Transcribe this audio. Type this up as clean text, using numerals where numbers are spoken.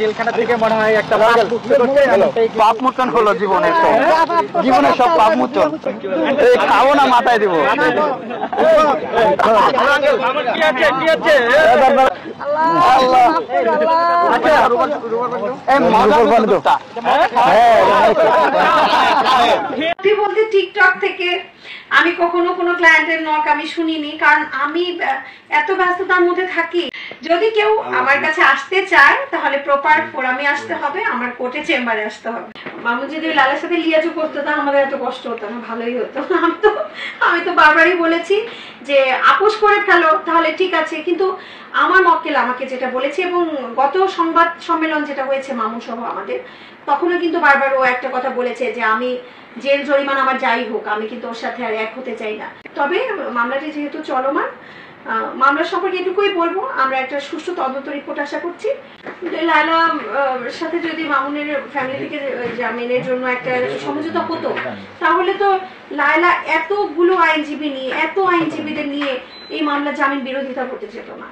জেলখানা থেকে মনে হয় একটা পাপ মোচন হলো জীবনের সব পাপ মোচন। খাবো না, মাথায় দিব। বলতে টিকটক থেকে আমি কখনো কোনো ক্লায়েন্টের নক আমি শুনিনি, কারণ আমি এত ব্যস্ততার মধ্যে থাকি। যদি কেউ আমার কাছে আসতে চায় তাহলে প্রপার ফোরামে আসতে হবে, আমার কোর্টে চেম্বারে আসতে হবে। মামুন যদি লালার সাথে লিয়াজু করতো তা আমাদের এত কষ্ট হতো না, ভালোই হতো। আমি তো বারবারই বলেছি যে আপোষ করে ফেলো তাহলে ঠিক আছে, কিন্তু আমার মক্কেল আমাকে যেটা বলেছে এবং গত সংবাদ সম্মেলন যেটা হয়েছে মামুন সহ আমাদের, তখনও কিন্তু বারবার ও একটা কথা বলেছে যে আমি জেল জরিমানা আমার যাই হোক আমি কিন্তু ওর সাথে আর এক হতে চাই না। তবে মামলাটি যেহেতু চলমান, মামলা সম্পর্কে এটুকুই বলবো, আমরা একটা সুষ্ঠু তদন্ত রিপোর্ট আশা করছি। লায়লার সাথে যদি মামুনের ফ্যামিলি থেকে জামিনের জন্য একটা সমঝোতা হতো তাহলে তো লায়লা এতগুলো আইনজীবী নিয়ে, এত আইনজীবীদের নিয়ে এই মামলা জামিন বিরোধিতা করতে যেত না।